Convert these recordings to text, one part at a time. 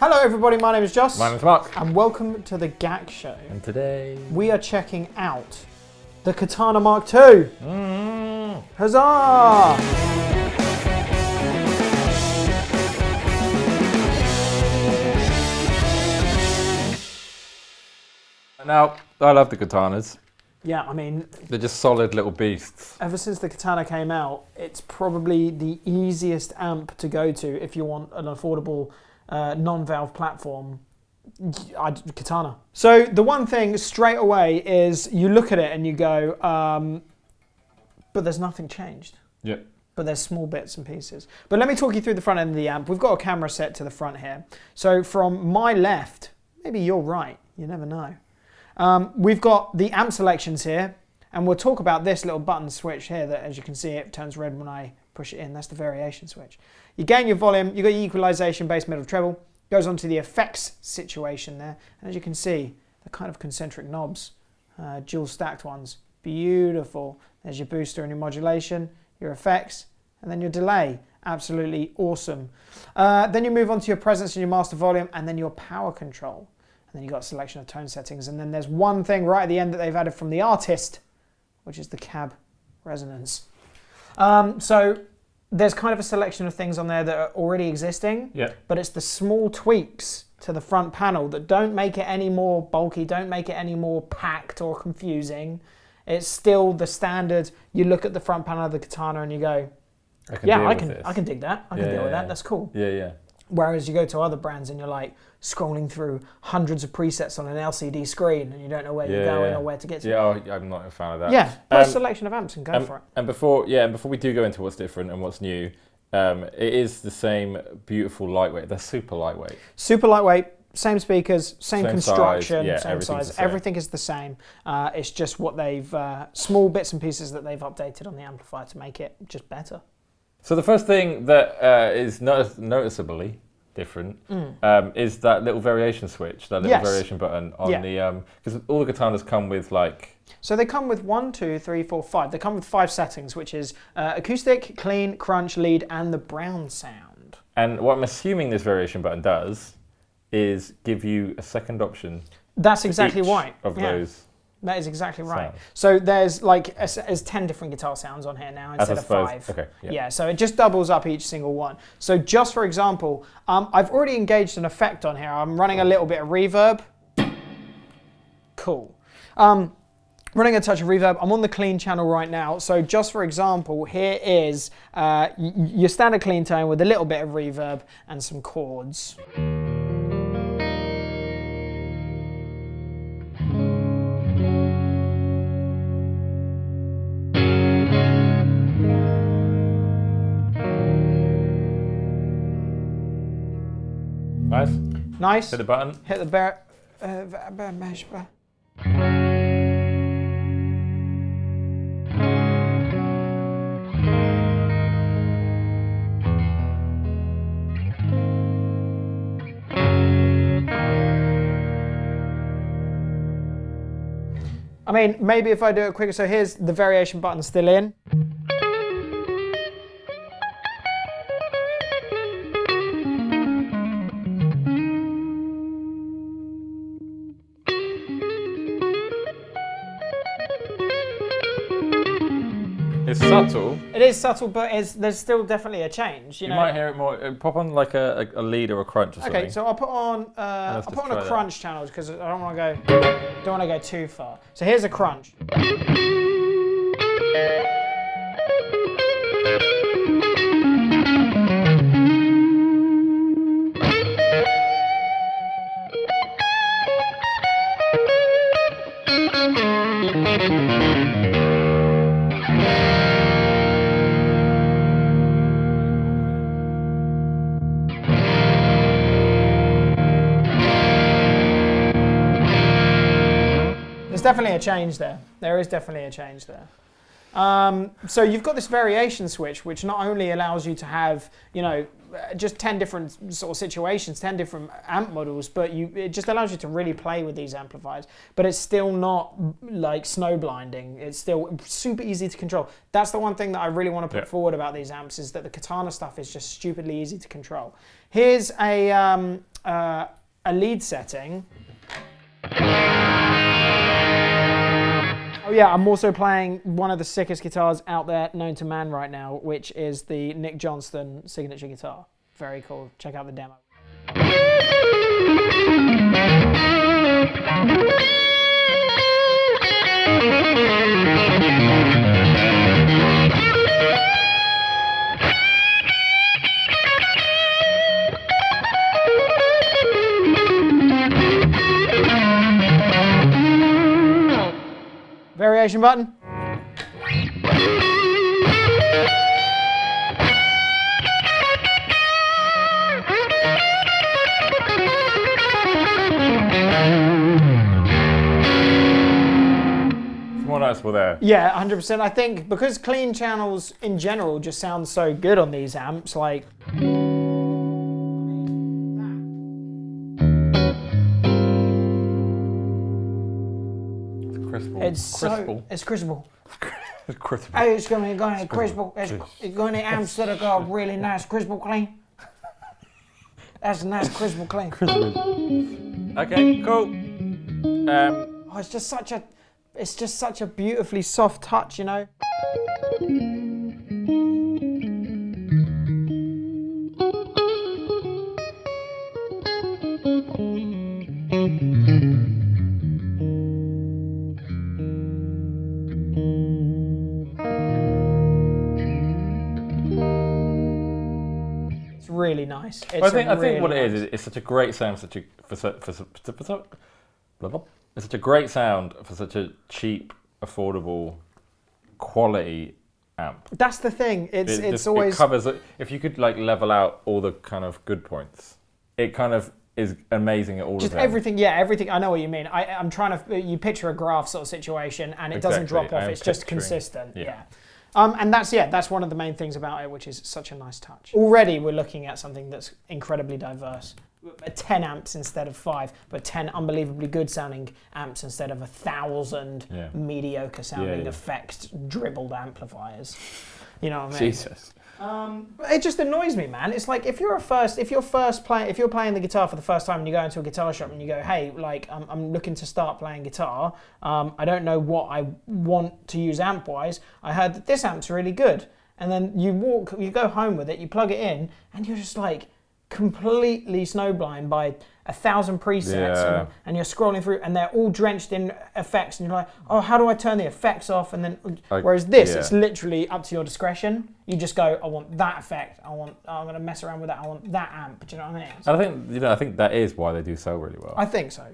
Hello everybody, my name is Joss. My name's Mark. And welcome to the GAC Show. And today we are checking out the Katana MKII. Huzzah! Now, I love the katanas. Yeah, I mean... They're just solid little beasts. Ever since the Katana came out, it's probably the easiest amp to go to if you want an affordable non-valve platform. Katana. So the one thing straight away is you look at it and you go, but there's nothing changed. Yep. But there's small bits and pieces. But let me talk you through the front end of the amp. We've got a camera set to the front here. So from my left, maybe you're right, you never know. We've got the amp selections here, and we'll talk about this little button switch here that, as you can see, it turns red when I push it in. That's the variation switch. You gain your volume, you've got your equalization, bass, middle, treble. Goes on to the effects situation there. And as you can see, the kind of concentric knobs, dual stacked ones. Beautiful. There's your booster and your modulation, your effects, and then your delay. Absolutely awesome. Then you move on to your presence and your master volume, and then your power control. And then you've got a selection of tone settings. And then there's one thing right at the end that they've added from the artist, which is the cab resonance. So there's kind of a selection of things on there that are already existing, but it's the small tweaks to the front panel that don't make it any more bulky, don't make it any more packed or confusing. It's still the standard. You look at the front panel of the Katana and you go, I can dig that. I can deal with that. That's cool. Yeah. Whereas you go to other brands and you're like scrolling through hundreds of presets on an LCD screen and you don't know where you're going or where to get to. Yeah, I'm not a fan of that. Yeah, put a selection of amps and go for it. And before we do go into what's different and what's new, it is the same beautiful lightweight. They're super lightweight. Super lightweight, same speakers, same construction, size. Same size. Everything is the same. It's just what they've, small bits and pieces that they've updated on the amplifier to make it just better. So the first thing that is noticeably different is that little variation switch, that little variation button on the, because all the Katanas come with like... So they come with 1, 2, 3, 4, 5. They come with 5 settings, which is acoustic, clean, crunch, lead, and the brown sound. And what I'm assuming this variation button does is give you a second option. That's exactly right. Of those. That is exactly right. Sounds. So there's like there's 10 different guitar sounds on here now instead of 5. Okay. Yeah, so it just doubles up each single one. So just for example, I've already engaged an effect on here. I'm running a little bit of reverb. Cool. Running a touch of reverb. I'm on the clean channel right now. So just for example, here is your standard clean tone with a little bit of reverb and some chords. Nice. Hit the button. Hit the bear. I mean, maybe if I do it quicker. So here's the variation button still in. It's subtle. It is subtle, but there's still definitly a change. You know? Might hear it more. Pop on like a lead or a crunch or something. Okay, so I'll put on a crunch channel because I don't want to go too far. So here's a crunch. There's definitely a change there. There is definitely a change there. So you've got this variation switch, which not only allows you to have, you know, just 10 different sort of situations, 10 different amp models, but it just allows you to really play with these amplifiers. But it's still not like snow blinding. It's still super easy to control. That's the one thing that I really want to put forward about these amps, is that the Katana stuff is just stupidly easy to control. Here's a a lead setting. Oh yeah, I'm also playing one of the sickest guitars out there known to man right now, which is the Nick Johnston signature guitar. Very cool. Check out the demo. Variation button. More noticeable there. Yeah, 100%. I think because clean channels in general just sound so good on these amps, like. It's crispable. It's crispable. It's crispable. Hey, it's going to be crispable. It's going to amps that have got really nice crispable clean. That's a nice crispable clean. Okay, cool. Oh, it's just such a beautifully soft touch, you know. Really nice. I think what it is it's such a great sound, it's such a great sound for such a cheap, affordable, quality amp. That's the thing. It always covers it. If you could like level out all the kind of good points, it kind of is amazing at all of them. Just everything. Yeah, everything. I know what you mean. I'm trying to. You picture a graph sort of situation, and it doesn't drop off. It's just consistent. Yeah. And that's one of the main things about it, which is such a nice touch. Already we're looking at something that's incredibly diverse. 10 amps instead of 5, but 10 unbelievably good sounding amps instead of 1,000 mediocre sounding effects dribbled amplifiers. You know what I mean? Jesus. But it just annoys me, man. It's like if you're playing the guitar for the first time and you go into a guitar shop and you go, hey, like I'm looking to start playing guitar. I don't know what I want to use amp wise. I heard that this amp's really good, and then you go home with it, you plug it in, and you're just like completely snowblind by 1,000 presets, and you're scrolling through, and they're all drenched in effects, and you're like, oh, how do I turn the effects off? And then, whereas this, it's literally up to your discretion. You just go, I want that effect. I'm going to mess around with that. I want that amp. Do you know what I mean? And I think that is why they do so really well. I think so.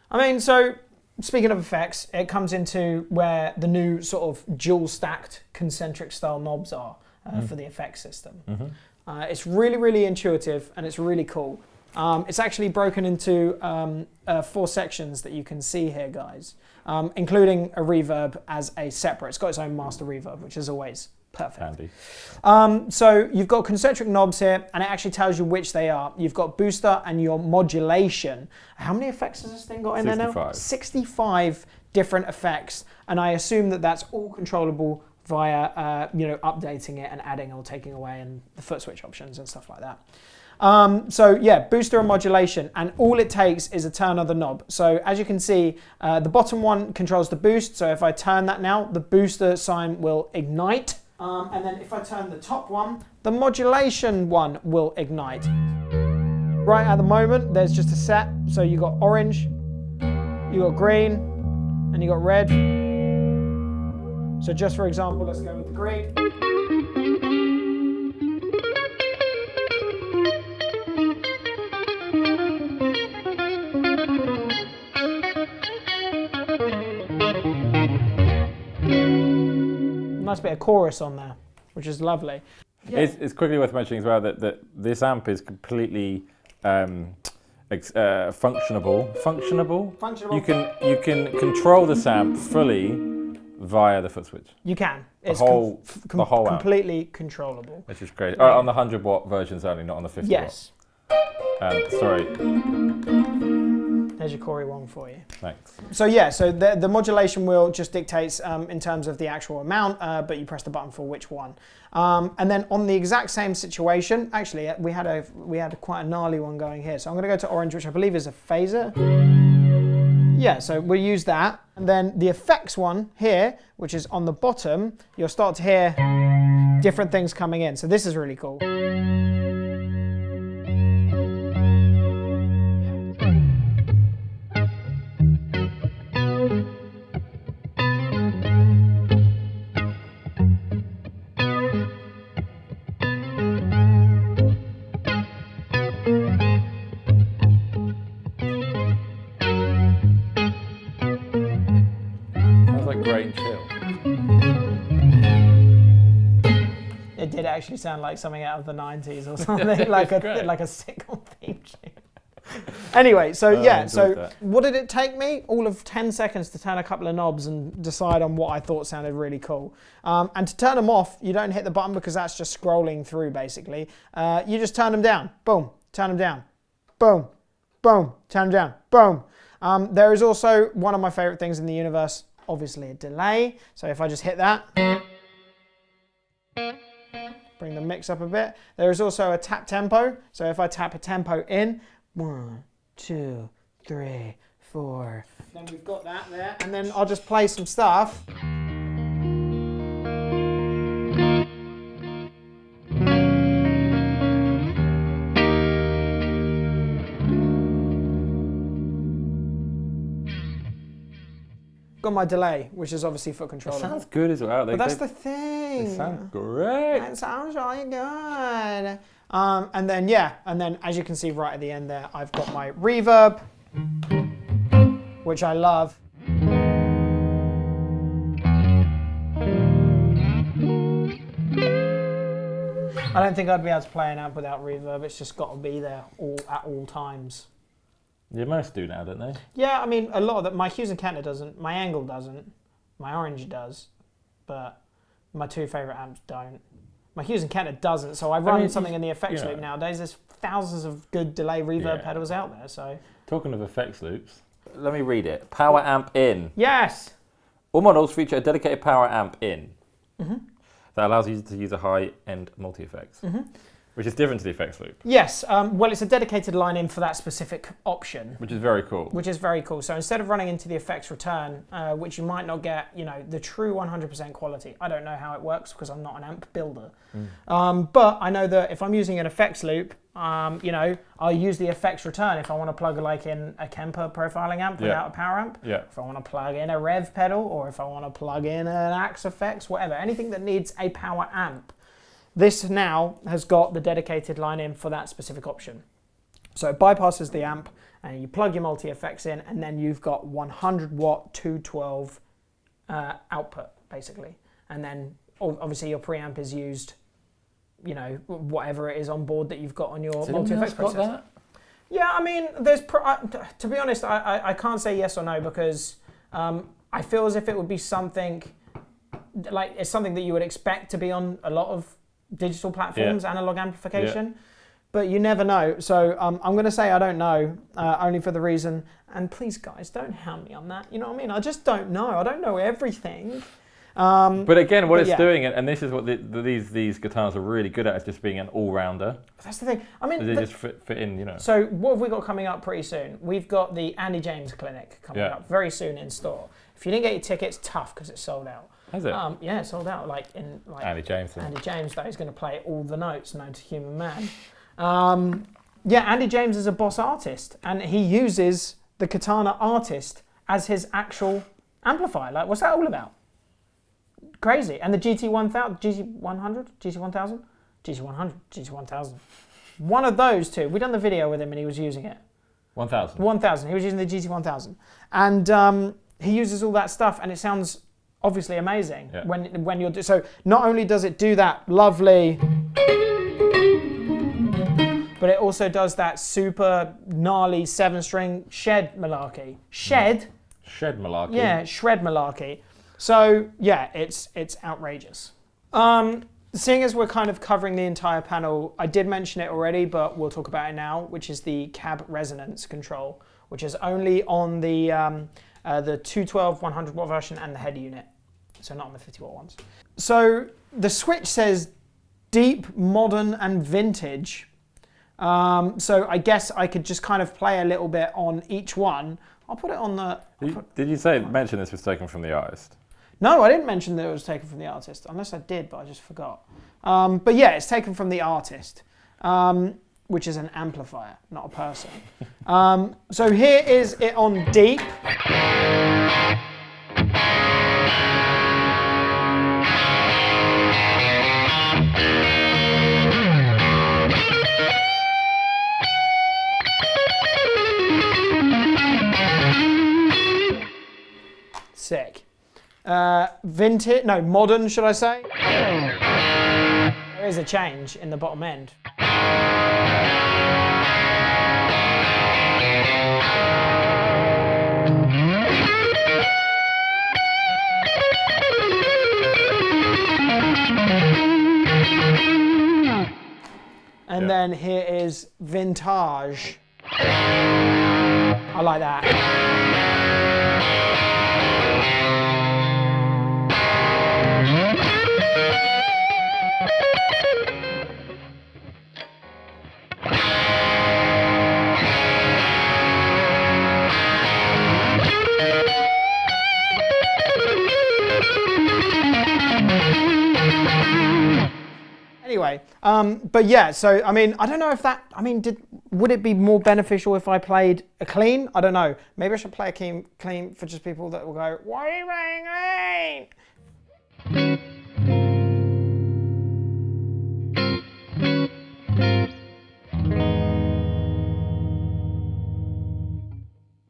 I mean, so speaking of effects, it comes into where the new sort of dual stacked concentric style knobs are for the effects system. Mm-hmm. It's really, really intuitive, and it's really cool. It's actually broken into 4 sections that you can see here, guys, including a reverb as a separate. It's got its own master reverb, which is always perfect. Handy. So you've got concentric knobs here, and it actually tells you which they are. You've got booster and your modulation. How many effects has this thing got in 65. There now? 65 different effects, and I assume that that's all controllable via updating it and adding or taking away, and the foot switch options and stuff like that. Booster and modulation, and all it takes is a turn of the knob. So as you can see, the bottom one controls the boost. So if I turn that now, the booster sign will ignite. And then if I turn the top one, the modulation one will ignite. Right at the moment, there's just a set. So you got orange, you got green, and you got red. So just for example, let's go with the green. Nice bit of chorus on there, which is lovely. Yeah. It's quickly worth mentioning as well that this amp is completely functionable. You can control this amp fully via the foot switch. You can. It's the whole completely amp. Controllable. Which is great. On the 100-watt versions only, not on the 50 watt. Yes. Sorry. There There's your Corey Wong for you. Thanks. So yeah, so the modulation wheel just dictates in terms of the actual amount, but you press the button for which one. And then on the exact same situation, actually we had quite a gnarly one going here. So I'm going to go to orange, which I believe is a phaser. Yeah, so we'll use that. And then the effects one here, which is on the bottom, you'll start to hear different things coming in. So this is really cool. Great and chill. It did actually sound like something out of the 90s or something, like a sitcom theme tune. Anyway, so yeah, so that. What did it take me? All of 10 seconds to turn a couple of knobs and decide on what I thought sounded really cool. And to turn them off, you don't hit the button because that's just scrolling through basically. You just turn them down, boom, turn them down, boom, boom, turn them down, boom. There is also one of my favorite things in the universe, obviously a delay. So if I just hit that, bring the mix up a bit. There is also a tap tempo. So if I tap a tempo in, 1, 2, 3, 4. Then we've got that there. And then I'll just play some stuff. Got my delay, which is obviously foot controller. It sounds good as well. But that's the thing. It sounds great. It sounds really good. And then yeah, and then as you can see right at the end there, I've got my reverb, which I love. I don't think I'd be able to play an amp without reverb. It's just got to be there at all times. Yeah, most do now, don't they? Yeah, I mean, a lot of them. My Hughes and Kettner doesn't. My Angle doesn't. My Orange does. But my two favourite amps don't. My Hughes and Kettner doesn't. So I run something in the effects loop nowadays. There's thousands of good delay reverb pedals out there. So talking of effects loops, let me read it. Power amp in. Yes. All models feature a dedicated power amp in. That allows you to use a high-end multi-effects. Which is different to the effects loop. Yes, well, it's a dedicated line in for that specific option. Which is very cool. Which is very cool. So instead of running into the effects return, which you might not get, the true 100% quality. I don't know how it works because I'm not an amp builder. But I know that if I'm using an effects loop, I'll use the effects return if I want to plug like in a Kemper profiling amp without a power amp. Yeah. If I want to plug in a rev pedal, or if I want to plug in an Axe effects, whatever, anything that needs a power amp. This now has got the dedicated line in for that specific option. So it bypasses the amp and you plug your multi-effects in and then you've got 100 watt 212 output basically. And then obviously your preamp is used, whatever it is on board that you've got on your multi-effects processor. Yeah, I mean, to be honest, I can't say yes or no because I feel as if it would be something, like it's something that you would expect to be on a lot of digital platforms, analog amplification, but you never know. So I'm going to say I don't know, only for the reason, and please guys, don't hound me on that. You know what I mean? I just don't know. I don't know everything. But again, what it's doing, and this is what these guitars are really good at, is just being an all-rounder. That's the thing. I mean, they just fit in, So what have we got coming up pretty soon? We've got the Andy James Clinic coming up very soon in store. If you didn't get your tickets, tough because it's sold out. Has it? Yeah, sold out. Andy James. Andy James, though, is going to play all the notes known to human man. Andy James is a boss artist, and he uses the Katana Artist as his actual amplifier. Like, what's that all about? Crazy. And the GT1000, GT100, GT1000, GT100, GT1000. One of those two. We done the video with him, and he was using it. 1000. 1000. He was using the GT1000, and he uses all that stuff, and it sounds obviously amazing when you're so not only does it do that lovely, but it also does that super gnarly 7-string shed malarkey. Shed malarkey. Yeah, shred malarkey. So yeah, it's outrageous. seeing as we're kind of covering the entire panel, I did mention it already, but we'll talk about it now, which is the cab resonance control, which is only on the 212 100 watt version and the head unit, so not on the 50 watt ones. So the switch says deep, modern, and vintage. So I guess I could just kind of play a little bit on each one. I'll put it on the... Did you mention this was taken from the artist? No, I didn't mention that it was taken from the artist, unless I did, but I just forgot. But yeah, it's taken from the artist, which is an amplifier, not a person. So here is it on deep. Sick. Vintage, no, modern, should I say? There is a change in the bottom end. And then here is vintage. I like that. Anyway, but yeah, so I mean, I don't know if that, I mean, would it be more beneficial if I played a clean? I don't know. Maybe I should play a clean for just people that will go, why are you playing clean?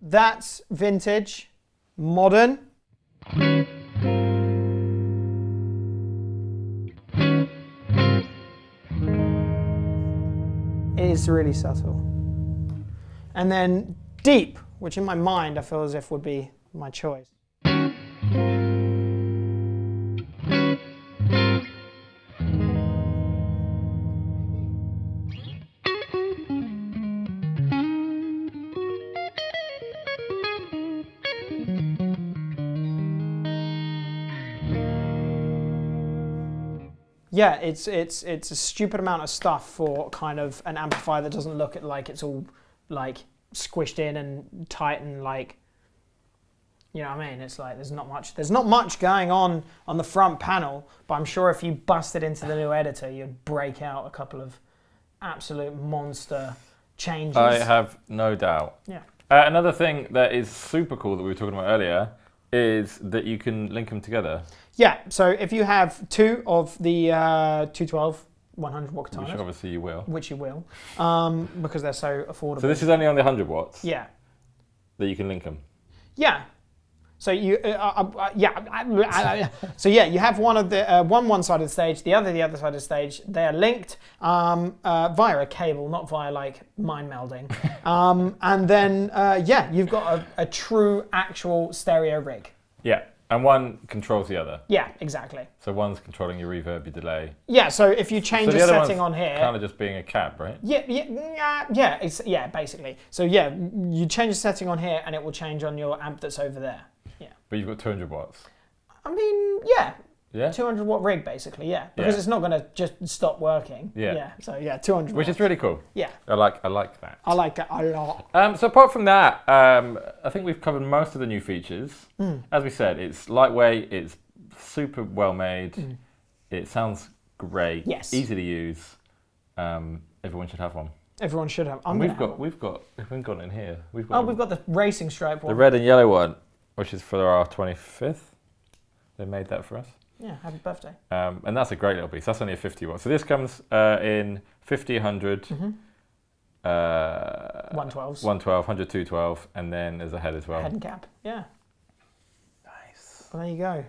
That's vintage, modern. It is really subtle. And then deep, which in my mind I feel as if would be my choice. Yeah, it's a stupid amount of stuff for kind of an amplifier that doesn't look like it's all like squished in and tight and like, you know what I mean? It's like there's not much going on the front panel, but I'm sure if you busted into the new editor, you'd break out a couple of absolute monster changes. I have no doubt. Yeah. Another thing that is super cool that we were talking about earlier is that you can link them together. Yeah, so if you have two of the 212 100 watt katanas, which obviously you will. Which you will, because they're so affordable. So this is only on the 100 watts? Yeah. That you can link them? Yeah. So you, so yeah, you have one of the one side of the stage, the other side of the stage. They are linked via a cable, not via like mind melding. And then yeah, you've got a true actual stereo rig. Yeah, and one controls the other. Yeah, exactly. So one's controlling your reverb, your delay. Yeah, so if you change a setting on here, kind of just being a cab, right? Yeah, basically. So yeah, you change a setting on here, and it will change on your amp that's over there. Yeah. But you've got 200 watts. I mean, yeah. Yeah. 200 watt rig, basically, yeah. Because it's not going to just stop working. Yeah. Yeah. So yeah, 200 Which is really cool. Yeah. I like that. I like that a lot. So apart from that, I think we've covered most of the new features. As we said, it's lightweight, it's super well made, it sounds great, easy to use. Everyone should have one. Everyone should have. We've got it in here. We've got the racing stripe one. The red and yellow one, which is for our 25th. They made that for us. Yeah, happy birthday. And that's a great little piece. That's only a 50 watt. So this comes in 50, 100, 112s. 112, 100, 212, and then there's a head as well. Head and cap, yeah. Nice. Well, there you go.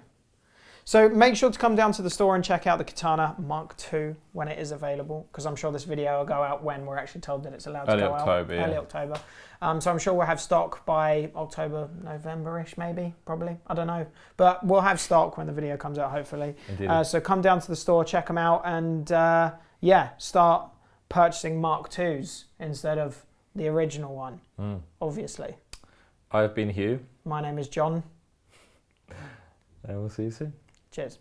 So make sure to come down to the store and check out the Katana Mark II when it is available, because I'm sure this video will go out when we're actually told that it's allowed to go out. Early October. So I'm sure we'll have stock by October, November-ish maybe, probably. I don't know. But we'll have stock when the video comes out, hopefully. So come down to the store, check them out, and yeah, start purchasing Mark IIs instead of the original one, obviously. I've been Hugh. My name is John. And we'll see you soon. Cheers.